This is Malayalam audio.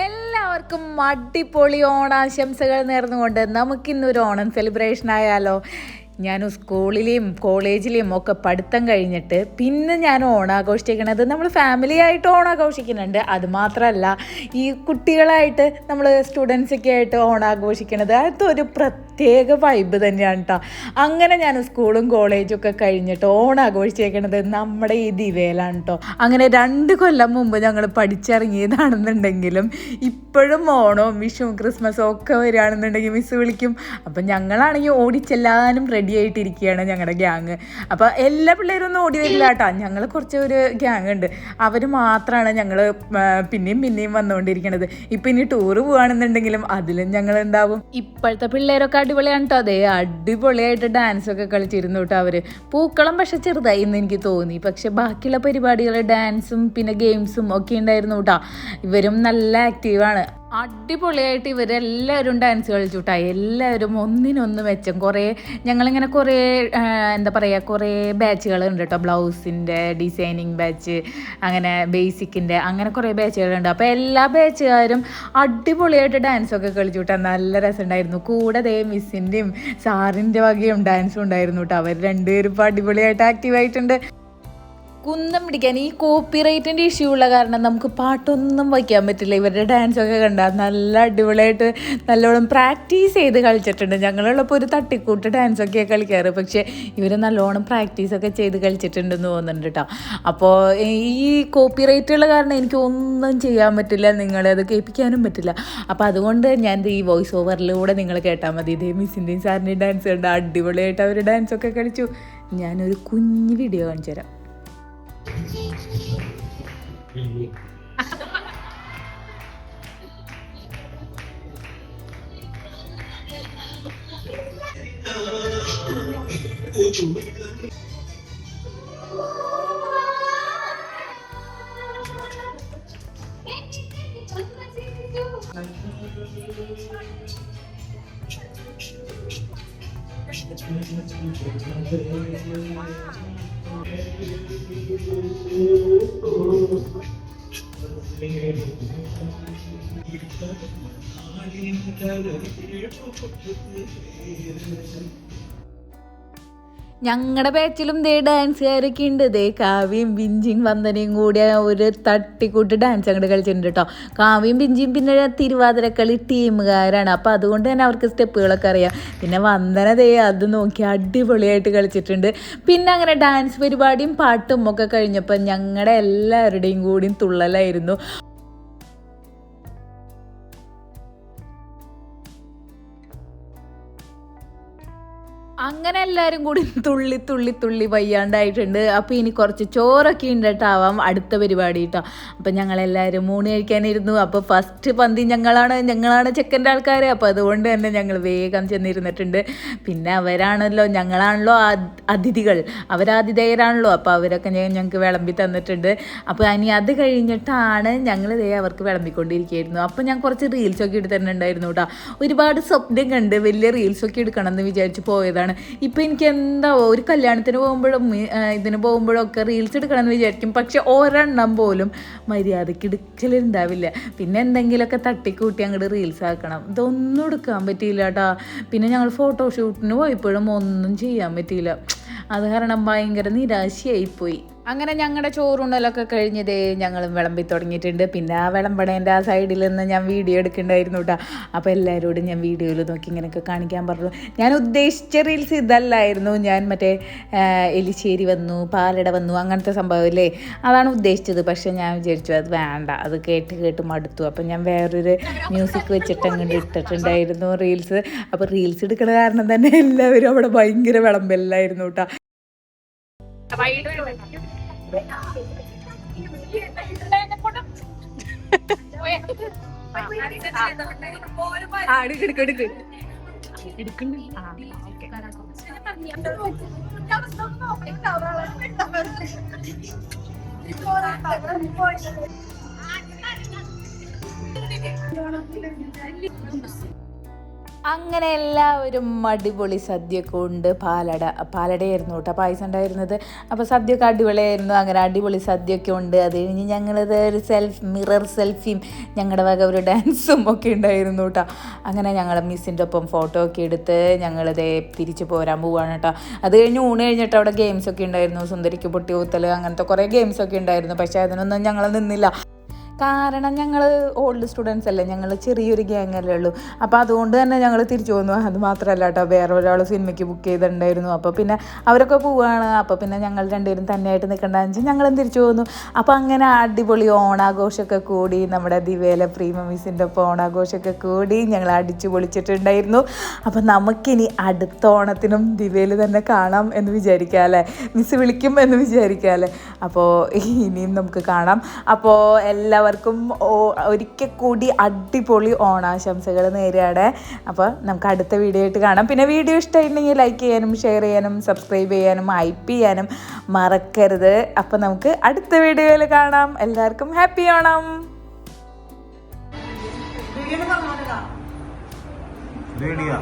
എല്ലാവർക്കും അടിപൊളി ഓണാശംസകൾ നേർന്നുകൊണ്ട് നമുക്കിന്നൊരു ഓണം സെലിബ്രേഷൻ ആയാലോ. ഞാൻ സ്കൂളിലെയും കോളേജിലെയും ഒക്കെ പഠിത്തം കഴിഞ്ഞിട്ട് പിന്നെ ഞാൻ ഓണാഘോഷിക്കുന്നത് നമ്മൾ ഫാമിലി ആയിട്ട് ഓണാഘോഷിക്കുന്നുണ്ട്. അതുമാത്രമല്ല ഈ കുട്ടികളായിട്ട് നമ്മൾ സ്റ്റുഡൻസൊക്കെ ആയിട്ട് ഓണാഘോഷിക്കുന്നത് അതൊരു പ്രത്യേക വൈബ് തന്നെയാണ് കേട്ടോ. അങ്ങനെ ഞാൻ സ്കൂളും കോളേജും ഒക്കെ കഴിഞ്ഞിട്ട് ഓണാഘോഷിച്ചേക്കണത് നമ്മുടെ ഈ ദിവയിലാണ് കേട്ടോ. അങ്ങനെ 2 കൊല്ലം മുമ്പ് ഞങ്ങൾ പഠിച്ചിറങ്ങിയതാണെന്നുണ്ടെങ്കിലും ഇപ്പോഴും ഓണവും വിഷുവും ക്രിസ്മസും ഒക്കെ വരികയാണെന്നുണ്ടെങ്കിൽ മിസ് വിളിക്കും. അപ്പം ഞങ്ങളാണെങ്കിൽ ഓടിച്ചെല്ലാനും റെഡി ആയിട്ടിരിക്കുകയാണ് ഞങ്ങളുടെ ഗ്യാങ്. അപ്പോൾ എല്ലാ പിള്ളേരും ഒന്നും ഓടി വരില്ല കേട്ടോ. ഞങ്ങൾ കുറച്ച് ഒരു ഗ്യാങ് ഉണ്ട്, അവർ മാത്രമാണ് ഞങ്ങൾ പിന്നെയും വന്നുകൊണ്ടിരിക്കണത്. ഇപ്പം ഇനി ടൂറ് പോവുകയാണെന്നുണ്ടെങ്കിലും അതിലും ഞങ്ങൾ ഉണ്ടാവും. ഇപ്പോഴത്തെ പിള്ളേരൊക്കെ അടിപൊളിയാണ് കേട്ടോ. അതേ അടിപൊളിയായിട്ട് ഡാൻസൊക്കെ കളിച്ചിരുന്നു കേട്ടോ അവർ. പൂക്കളം പക്ഷെ ചെറുതായി എന്ന് എനിക്ക് തോന്നി, പക്ഷെ ബാക്കിയുള്ള പരിപാടികൾ ഡാൻസും പിന്നെ ഗെയിംസും ഒക്കെ ഉണ്ടായിരുന്നു കേട്ടോ. ഇവരും നല്ല ആക്റ്റീവാണ്. അടിപൊളിയായിട്ട് ഇവരെല്ലാവരും ഡാൻസ് കളിച്ചു കേട്ടോ. എല്ലാവരും ഒന്നിനൊന്ന് മെച്ചം. ഞങ്ങളിങ്ങനെ കുറേ എന്താ പറയുക, കുറേ ബാച്ചുകളുണ്ട് കേട്ടോ. ബ്ലൗസിൻ്റെ ഡിസൈനിങ് ബാച്ച്, അങ്ങനെ ബേസിക്കിൻ്റെ, അങ്ങനെ കുറേ ബാച്ചുകളുണ്ട്. അപ്പോൾ എല്ലാ ബാച്ചുകാരും അടിപൊളിയായിട്ട് ഡാൻസൊക്കെ കളിച്ചു കേട്ടോ. നല്ല രസമുണ്ടായിരുന്നു. കൂടെ ദേ മിസ്സിൻ്റെയും സാറിൻ്റെ വകയും ഡാൻസും ഉണ്ടായിരുന്നു കേട്ടോ. അവർ രണ്ടുപേരും ഇപ്പോൾ അടിപൊളിയായിട്ട് ആക്റ്റീവായിട്ടുണ്ട്. കുന്തം പിടിക്കാൻ ഈ കോപ്പിറൈറ്റിൻ്റെ ഇഷ്യൂ ഉള്ള കാരണം നമുക്ക് പാട്ടൊന്നും വയ്ക്കാൻ പറ്റില്ല. ഇവരുടെ ഡാൻസൊക്കെ കണ്ടാൽ നല്ല അടിപൊളിയായിട്ട് നല്ലോണം പ്രാക്ടീസ് ചെയ്ത് കളിച്ചിട്ടുണ്ട്. ഞങ്ങളുള്ളപ്പോൾ ഒരു തട്ടിക്കൂട്ട് ഡാൻസൊക്കെയാണ് കളിക്കാറ്, പക്ഷേ ഇവർ നല്ലോണം പ്രാക്ടീസൊക്കെ ചെയ്ത് കളിച്ചിട്ടുണ്ടെന്ന് തോന്നുന്നുണ്ട് കേട്ടോ. അപ്പോൾ ഈ കോപ്പിറൈറ്റുള്ള കാരണം എനിക്ക് ഒന്നും ചെയ്യാൻ പറ്റില്ല, നിങ്ങളെ അത് കേൾപ്പിക്കാനും പറ്റില്ല. അപ്പോൾ അതുകൊണ്ട് ഞാൻ ഈ വോയിസ് ഓവറിലൂടെ നിങ്ങൾ കേട്ടാൽ മതി. ഇതേ മിസ്സിൻ്റെയും സാറിൻ്റെയും ഡാൻസ് കണ്ട് അടിപൊളിയായിട്ട് അവർ ഡാൻസൊക്കെ കളിച്ചു. ഞാനൊരു കുഞ്ഞ് വീഡിയോ കാണിച്ചു തരാം. ഞങ്ങളുടെ ബാച്ചിലും ദേ ഡാൻസുകാരൊക്കെ ഉണ്ട്. ദേ കാവ്യയും ബിഞ്ചിയും വന്ദനയും കൂടി ഒരു തട്ടിക്കൂട്ട് ഡാൻസ് അങ്ങോട്ട് കളിച്ചിട്ടുണ്ട് കേട്ടോ. കാവ്യയും ബിഞ്ചിയും പിന്നെ തിരുവാതിരക്കളി ടീമുകാരാണ്, അപ്പോൾ അതുകൊണ്ട് തന്നെ അവർക്ക് സ്റ്റെപ്പുകളൊക്കെ അറിയാം. പിന്നെ വന്ദന ദേ അത് നോക്കി അടിപൊളിയായിട്ട് കളിച്ചിട്ടുണ്ട്. പിന്നെ അങ്ങനെ ഡാൻസ് പരിപാടിയും പാട്ടും ഒക്കെ കഴിഞ്ഞപ്പോൾ ഞങ്ങളുടെ എല്ലാവരുടെയും കൂടിയും തുള്ളലായിരുന്നു. അങ്ങനെ എല്ലാവരും കൂടി തുള്ളി തുള്ളി തുള്ളി വയ്യാണ്ടായിട്ടുണ്ട്. അപ്പോൾ ഇനി കുറച്ച് ചോറൊക്കെ ഉണ്ടാവാം അടുത്ത പരിപാടി കേട്ടോ. അപ്പം ഞങ്ങളെല്ലാവരും ഊണ് കഴിക്കാനിരുന്നു. അപ്പോൾ ഫസ്റ്റ് പന്തി ഞങ്ങളാണ് ചെക്കൻ്റെ ആൾക്കാർ. അപ്പോൾ അതുകൊണ്ട് തന്നെ ഞങ്ങൾ വേഗം ചെന്നിരുന്നിട്ടുണ്ട്. പിന്നെ ഞങ്ങളാണല്ലോ അതിഥികൾ, അവരാതിഥേയരാണല്ലോ. അപ്പോൾ അവരൊക്കെ ഞങ്ങൾക്ക് വിളമ്പി തന്നിട്ടുണ്ട്. അപ്പോൾ ഇനി അത് കഴിഞ്ഞിട്ടാണ് ഞങ്ങൾ അവർക്ക് വിളമ്പിക്കൊണ്ടിരിക്കുകയായിരുന്നു. അപ്പോൾ ഞാൻ കുറച്ച് റീൽസൊക്കെ എടുത്തിട്ടുണ്ടായിരുന്നു കേട്ടോ. ഒരുപാട് സ്വപ്നം കണ്ട് വലിയ റീൽസൊക്കെ എടുക്കണം എന്ന് വിചാരിച്ച് പോയതാണ്. ഇപ്പം എനിക്ക് എന്താ ഒരു കല്യാണത്തിന് പോകുമ്പോഴും ഇതിന് പോകുമ്പോഴും ഒക്കെ റീൽസ് എടുക്കണമെന്ന് വിചാരിക്കും, പക്ഷെ ഒരെണ്ണം പോലും മര്യാദയ്ക്ക് എടുക്കലുണ്ടാവില്ല. പിന്നെ എന്തെങ്കിലുമൊക്കെ തട്ടിക്കൂട്ടി അങ്ങോട്ട് റീൽസ് ആക്കണം. ഇതൊന്നും എടുക്കാൻ പറ്റിയില്ല കേട്ടോ. പിന്നെ ഞങ്ങൾ ഫോട്ടോഷൂട്ടിന് പോയപ്പോഴും ഒന്നും ചെയ്യാൻ പറ്റിയില്ല. അത് കാരണം ഭയങ്കര നിരാശയായിപ്പോയി. അങ്ങനെ ഞങ്ങളുടെ ചോറുണ്ടലൊക്കെ കഴിഞ്ഞതേ ഞങ്ങളും വിളമ്പി തുടങ്ങിയിട്ടുണ്ട്. പിന്നെ ആ വിളമ്പണേൻ്റെ ആ സൈഡിൽ നിന്ന് ഞാൻ വീഡിയോ എടുക്കണ്ടായിരുന്നു കേട്ടോ. അപ്പോൾ എല്ലാവരോടും ഞാൻ വീഡിയോയിൽ നോക്കി ഇങ്ങനെയൊക്കെ കാണിക്കാൻ പറഞ്ഞു. ഞാൻ ഉദ്ദേശിച്ച റീൽസ് ഇതല്ലായിരുന്നു. ഞാൻ മറ്റേ എലിശ്ശേരി വന്നു, പാലട വന്നു, അങ്ങനത്തെ സംഭവമില്ലേ, അതാണ് ഉദ്ദേശിച്ചത്. പക്ഷേ ഞാൻ വിചാരിച്ചു അത് വേണ്ട, അത് കേട്ട് മടുത്തു. അപ്പം ഞാൻ വേറൊരു മ്യൂസിക് വെച്ചിട്ട് അങ്ങോട്ട് ഇട്ടിട്ടുണ്ടായിരുന്നു റീൽസ്. അപ്പോൾ റീൽസ് എടുക്കണ കാരണം തന്നെ എല്ലാവരും അവിടെ ഭയങ്കര വിളമ്പലായിരുന്നു കേട്ടോ. അങ്ങനെ എല്ലാവരും അടിപൊളി സദ്യയൊക്കെ ഉണ്ട്. പാലടയായിരുന്നു കേട്ടോ പായസം ഉണ്ടായിരുന്നത്. അപ്പോൾ സദ്യയൊക്കെ അടിപൊളിയായിരുന്നു. അങ്ങനെ അടിപൊളി സദ്യയൊക്കെ ഉണ്ട്. അത് കഴിഞ്ഞ് ഞങ്ങളത് ഒരു മിറർ സെൽഫിയും ഞങ്ങളുടെ വക ഒരു ഡാൻസും ഒക്കെ ഉണ്ടായിരുന്നു കേട്ടോ. അങ്ങനെ ഞങ്ങൾ മിസ്സിൻ്റെ ഒപ്പം ഫോട്ടോ ഒക്കെ എടുത്ത് ഞങ്ങളിതേ തിരിച്ച് പോരാൻ പോവുകയാണ് കേട്ടോ. അത് കഴിഞ്ഞ് ഊണ് കഴിഞ്ഞിട്ട് അവിടെ ഗെയിംസൊക്കെ ഉണ്ടായിരുന്നു. സുന്ദരിക്ക് പൊട്ടി ഊത്തൽ അങ്ങനത്തെ കുറേ ഗെയിംസൊക്കെ ഉണ്ടായിരുന്നു. പക്ഷേ അതിനൊന്നും ഞങ്ങൾ നിന്നില്ല. കാരണം ഞങ്ങൾ ഓൾഡ് സ്റ്റുഡൻസ് അല്ലേ, ഞങ്ങൾ ചെറിയൊരു ഗ്യാങ്ങല്ലേ ഉള്ളൂ. അപ്പോൾ അതുകൊണ്ട് തന്നെ ഞങ്ങൾ തിരിച്ചു പോന്നു. അത് മാത്രമല്ല കേട്ടോ, വേറെ ഒരാൾ സിനിമയ്ക്ക് ബുക്ക് ചെയ്തിട്ടുണ്ടായിരുന്നു. അപ്പോൾ പിന്നെ അവരൊക്കെ പോവുകയാണ്. അപ്പോൾ പിന്നെ ഞങ്ങൾ രണ്ടുപേരും തന്നെയായിട്ട് നിൽക്കേണ്ടതെന്ന് വെച്ചാൽ ഞങ്ങളും തിരിച്ചു പോന്നു. അപ്പോൾ അങ്ങനെ അടിപൊളി ഓണാഘോഷമൊക്കെ കൂടി, നമ്മുടെ ദിവ്യയിലെ പ്രീമ മിസ്സിൻ്റെ ഒപ്പം ഓണാഘോഷമൊക്കെ കൂടി ഞങ്ങൾ അടിച്ചു പൊളിച്ചിട്ടുണ്ടായിരുന്നു. അപ്പോൾ നമുക്കിനി അടുത്ത ഓണത്തിനും ദിവ്യയിൽ തന്നെ കാണാം എന്ന് വിചാരിക്കാം അല്ലേ, മിസ് വിളിക്കും എന്ന് വിചാരിക്കാം അല്ലേ. അപ്പോൾ ഇനിയും നമുക്ക് കാണാം. അപ്പോൾ എല്ലാവർക്കും ഒരിക്കൽ കൂടി അടിപൊളി ഓണാശംസകൾ നേരെയാണ്. അപ്പോൾ നമുക്ക് അടുത്ത വീഡിയോ ആയിട്ട് കാണാം. പിന്നെ വീഡിയോ ഇഷ്ടമായിട്ടുണ്ടെങ്കിൽ ലൈക്ക് ചെയ്യാനും ഷെയർ ചെയ്യാനും സബ്സ്ക്രൈബ് ചെയ്യാനും ഹൈപ്പ് ചെയ്യാനും മറക്കരുത്. അപ്പോൾ നമുക്ക് അടുത്ത വീഡിയോയിൽ കാണാം. എല്ലാവർക്കും ഹാപ്പി ഓണം. റേഡിയോ